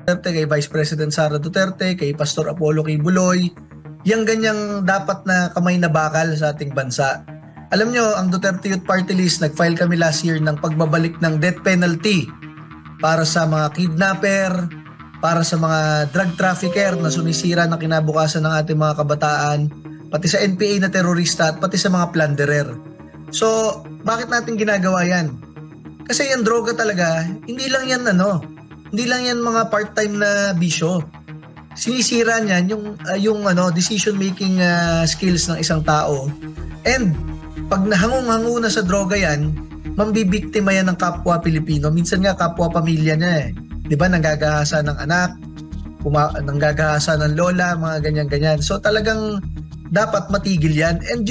Duterte, kay Vice President Sara Duterte, kay Pastor Apollo Kibuloy, yung ganyang dapat na kamay na bakal sa ating bansa. Alam nyo, ang Duterte Youth Party List, nag-file kami last year ng pagbabalik ng death penalty para sa mga kidnapper, para sa mga drug trafficker na sumisira ng kinabukasan ng ating mga kabataan, pati sa NPA na terorista at pati sa mga plunderer. So, bakit natin ginagawa yan? Kasi yung droga talaga, hindi lang yan mga part-time na bisyo. Sinisira niyan yung decision making skills ng isang tao. And pag nahangung-hango na sa droga yan, mambibiktima yan ng kapwa Pilipino. Minsan nga kapwa pamilya niya eh. 'Di ba, nanggagahasa ng anak, nanggagahasa ng lola, mga ganyan-ganyan. So talagang dapat matigil yan. And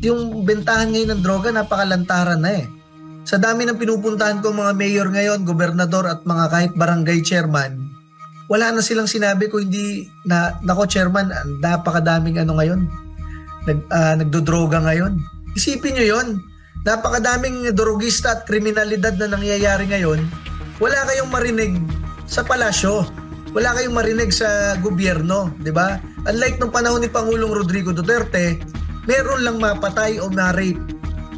yung bentahan ngayon ng droga, napakalantaran na eh. Sa dami ng pinupuntahan ko mga mayor ngayon, gobernador at mga kahit barangay chairman, wala na silang sinabi ko hindi na, nako chairman, napakadaming ngayon. Nagdodroga ngayon. Isipin nyo yon, napakadaming drogista at kriminalidad na nangyayari ngayon. Wala kayong marinig sa palasyo. Wala kayong marinig sa gobyerno, di ba? Unlike nung panahon ni Pangulong Rodrigo Duterte, meron lang mapatay o ma-rape.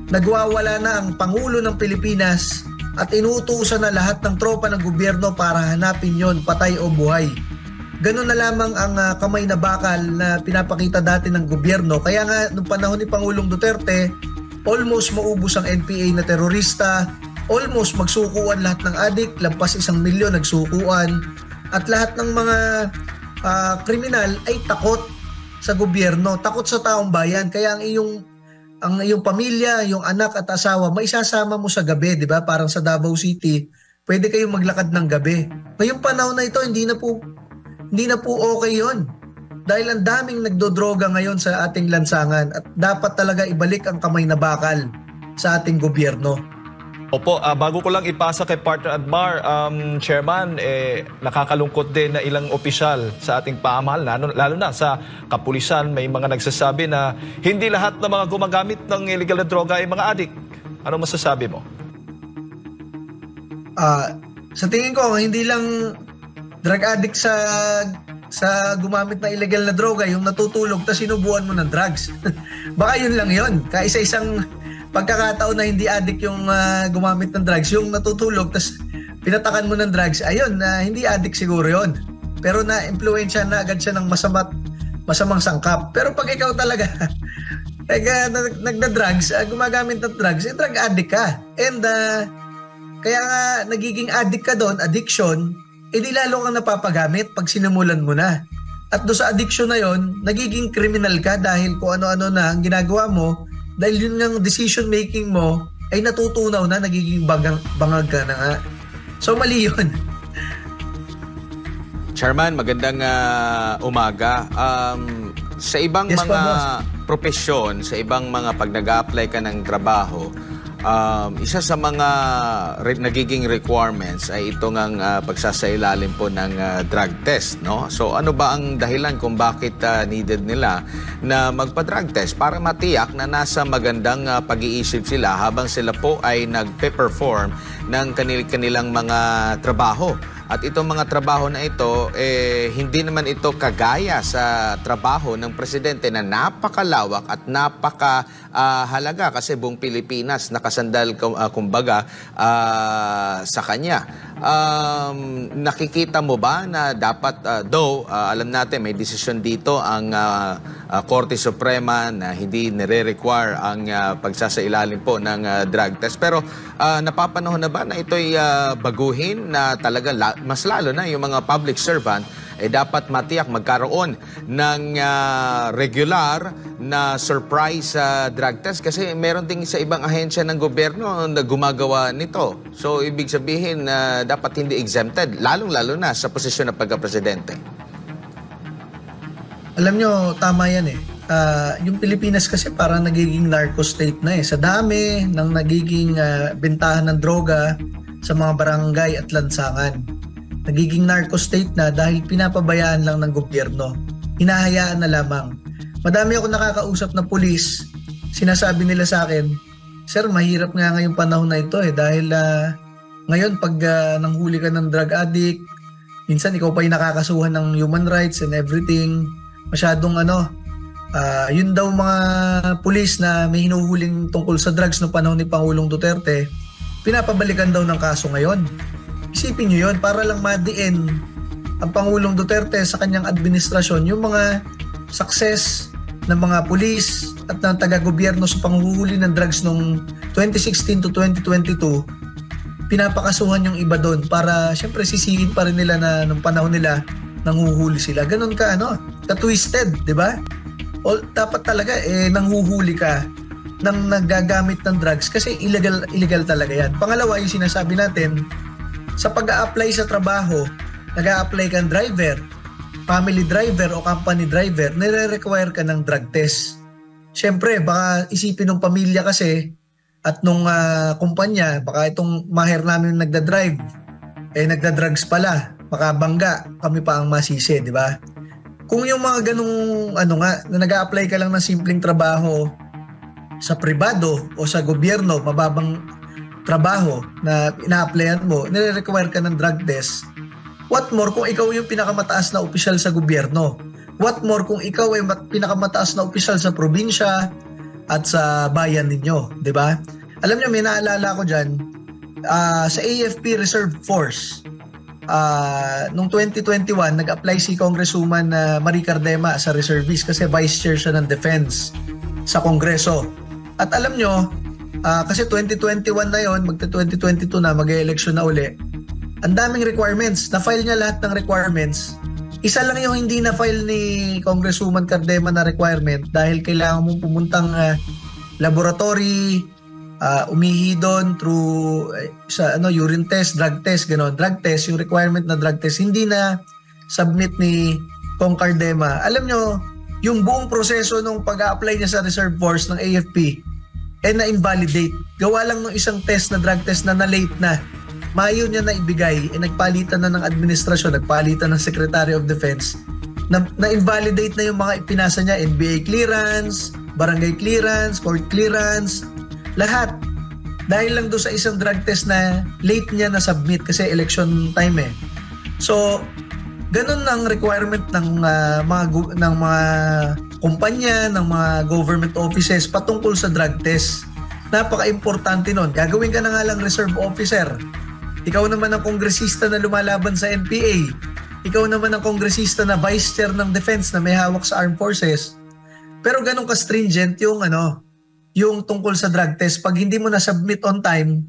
Nagwawala na ang Pangulo ng Pilipinas at inuutusan na lahat ng tropa ng gobyerno para hanapin yon, patay o buhay. Ganun na lamang ang kamay na bakal na pinapakita dati ng gobyerno. Kaya nga, nung panahon ni Pangulong Duterte, almost maubos ang NPA na terorista, almost magsukuan lahat ng adik, lampas 1 milyon nagsukuan, at lahat ng mga kriminal ay takot sa gobyerno, takot sa taong bayan. Kaya ang iyong pamilya, yung anak at asawa, maisasama mo sa gabi, di ba? Parang sa Davao City, pwede kayong maglakad ng gabi. Ngayong panahon na ito, hindi na po okay yon. Dahil ang daming nagdodroga ngayon sa ating lansangan at dapat talaga ibalik ang kamay na bakal sa ating gobyerno. Opo, bago ko lang ipasa kay Partner Admar, Chairman, nakakalungkot din na ilang opisyal sa ating pamahalaan, lalo na sa kapulisan, may mga nagsasabi na hindi lahat ng mga gumagamit ng illegal na droga ay mga adik. Ano masasabi mo? Sa tingin ko, hindi lang drug addict sa gumamit na illegal na droga, yung natutulog tapos sinubuan mo ng drugs. Baka yun lang yun. Kaisa-isang pagkakataon na hindi addict yung gumamit ng drugs, yung natutulog tapos pinatakan mo ng drugs, ayun, hindi addict siguro yun. Pero na-influensya na agad siya ng masamang sangkap. Pero pag ikaw talaga nagda-drugs, gumagamit ng drugs, drug addict ka. And kaya nga nagiging addict ka doon, addiction, di lalo kang napapagamit pag sinimulan mo na. At doon sa addiction na yon, nagiging criminal ka dahil kung ano-ano na ang ginagawa mo, dahil yun ng decision making mo ay natutunaw na, nagiging bangag ka na nga. So mali yun. Chairman, magandang umaga. Sa ibang mga propesyon, sa ibang mga pag nag-a-apply ka ng trabaho, isa sa mga nagiging requirements ay itong ang pagsasailalim po ng drug test, no? So ano ba ang dahilan kung bakit needed nila na magpa-drug test? Para matiyak na nasa magandang pag-iisip sila habang sila po ay nagpe-perform ng kanilang mga trabaho. At itong mga trabaho na ito, hindi naman ito kagaya sa trabaho ng presidente na napakalawak at napakahalaga kasi buong Pilipinas nakasandal kumbaga sa kanya. Nakikita mo ba na dapat, alam natin may desisyon dito ang Korte Suprema na hindi nire-require ang pagsasailalim po ng drug test. Pero napapanahon na ba na ito'y baguhin na talaga mas lalo na yung mga public servant dapat matiyak magkaroon ng regular na surprise drug test kasi meron ding sa ibang ahensya ng gobyerno na gumagawa nito. So ibig sabihin dapat hindi exempted, lalong-lalo na sa posisyon ng pagka-presidente. Alam nyo, tama yan eh. Yung Pilipinas kasi parang nagiging narco state na eh. Sa dami ng nagiging bentahan ng droga sa mga barangay at lansangan. Nagiging narco state na dahil pinapabayaan lang ng gobyerno. Hinahayaan na lamang. Madami ako nakakausap na pulis, sinasabi nila sa akin, "Sir, mahirap nga ngayong panahon na ito eh dahil ngayon pag nanghuli ka ng drug addict, Minsan ikaw pa yung nakakasuhan ng human rights and everything. Masyadong yun daw mga pulis na may hinuhuling tungkol sa drugs noong panahon ni Pangulong Duterte, pinapabalikan daw ng kaso ngayon. Isipin nyo yun, para lang madiin ang Pangulong Duterte sa kanyang administrasyon yung mga success ng mga pulis at ng taga-gobyerno sa panghuhuli ng drugs noong 2016 to 2022, pinapakasuhan yung iba doon para syempre sisihin pa rin nila na nung panahon nila nanghuhuli sila. Ganon ka ka-twisted, di ba? O dapat talaga nanghuhuli ka nang nagagamit ng drugs kasi illegal talaga yan. Pangalawa, yung sinasabi natin, sa pag-a-apply sa trabaho, nag-a-apply kang driver, family driver o company driver, nire-require ka ng drug test. Siyempre, baka isipin ng pamilya kasi at nung kumpanya, baka itong maher namin nagda-drive, nagda-drugs pala, makabangga, kami pa ang masisi, di ba? Kung yung mga ganung na nag-a-apply ka lang ng simpleng trabaho sa pribado o sa gobyerno, mababang trabaho na ina-applyan mo, nire-require ka ng drug test. What more kung ikaw yung pinakamataas na opisyal sa gobyerno? What more kung ikaw ay pinakamataas na opisyal sa probinsya at sa bayan ninyo, di ba? Alam niyo, may naalala ko dyan, sa AFP Reserve Force, noong 2021, nag-apply si Congresswoman Marie Cardema sa reservist kasi vice chair siya ng defense sa Kongreso. At alam nyo, kasi 2021 na yon, magta-2022 na, mag-e-election na uli, ang daming requirements. Na-file niya lahat ng requirements. Isa lang yung hindi na-file ni Congresswoman Cardema na requirement dahil kailangan mong pumuntang laboratory, umihi doon through urine test, drug test, gano'n. Drug test, yung requirement na drug test, hindi na submit ni Cong Cardema. Alam nyo, yung buong proseso nung pag-a-apply niya sa Reserve Force ng AFP, na-invalidate. Gawa lang ng isang test na drug test na na-late na. Mayo niya na ibigay, nagpalitan na ng administrasyon, nagpalitan ng Secretary of Defense, na-invalidate na yung mga ipinasa niya, NBA clearance, barangay clearance, court clearance, lahat. Dahil lang doon sa isang drug test na late niya na submit kasi election time So, ganun ang requirement ng mga kumpanya, ng mga government offices patungkol sa drug test. Napaka-importante nun. Gagawin ka na nga lang reserve officer. Ikaw naman ang kongresista na lumalaban sa NPA. Ikaw naman ang kongresista na vice chair ng defense na may hawak sa armed forces. Pero ganun ka-stringent yung tungkol sa drug test. Pag hindi mo na-submit on time,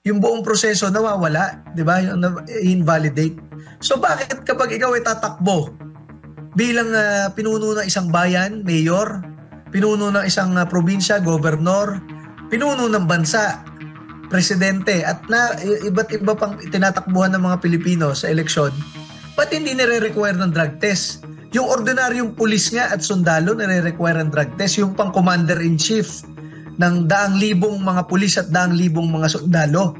yung buong proseso nawawala, di ba? Yung invalidate. So bakit kapag ikaw ay tatakbo bilang pinuno ng isang bayan, mayor, pinuno ng isang probinsya, gobernador, pinuno ng bansa, presidente, at iba't iba pang tinatakbuhan ng mga Pilipino sa eleksyon, ba't hindi nire-require ng drug test? Yung ordinaryong pulis nga at sundalo nire-require ng drug test, yung pang commander-in-chief ng daang-libong mga pulis at daang-libong mga sundalo.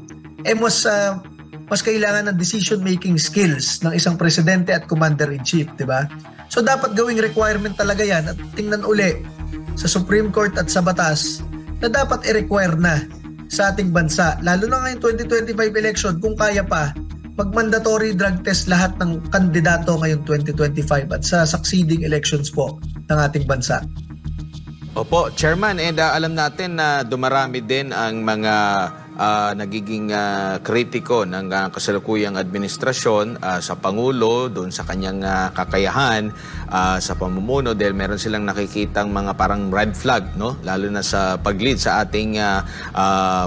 Mas kailangan ng decision-making skills ng isang presidente at commander-in-chief, di ba? So dapat gawing requirement talaga yan at tingnan uli sa Supreme Court at sa batas na dapat i-require na sa ating bansa, lalo na ngayong 2025 election, kung kaya pa, mag-mandatory drug test lahat ng kandidato ngayong 2025 at sa succeeding elections po ng ating bansa. Opo, Chairman, and alam natin na dumarami din ang mga nagiging kritiko ng kasalukuyang administrasyon sa Pangulo, doon sa kanyang kakayahan sa pamumuno dahil meron silang nakikitang mga parang red flag, no? Lalo na sa pag-lead sa ating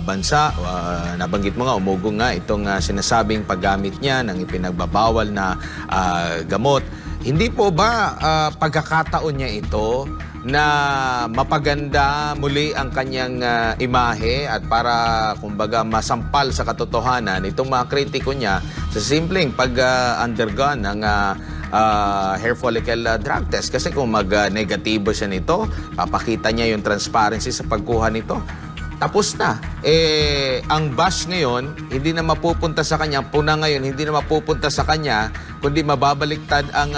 bansa. Nabanggit mo nga, umugong nga itong sinasabing paggamit niya ng ipinagbabawal na gamot. Hindi po ba pagkakataon niya ito na mapaganda muli ang kanyang imahe at para kumbaga masampal sa katotohanan itong mga kritiko niya sa simpleng pag-undergone ng hair follicle drug test? Kasi kung mag-negatibo siya nito, papakita niya yung transparency sa pagkuha nito. Tapos na. Ang bash ngayon, hindi na mapupunta sa kanya, puna ngayon, hindi na mapupunta sa kanya, kundi mababaliktad ang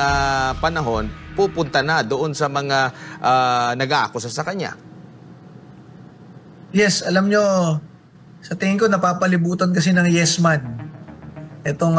panahon, pupunta na doon sa mga nag-aakusa sa kanya. Yes, alam nyo, sa tingin ko napapalibutan kasi ng yes man. Itong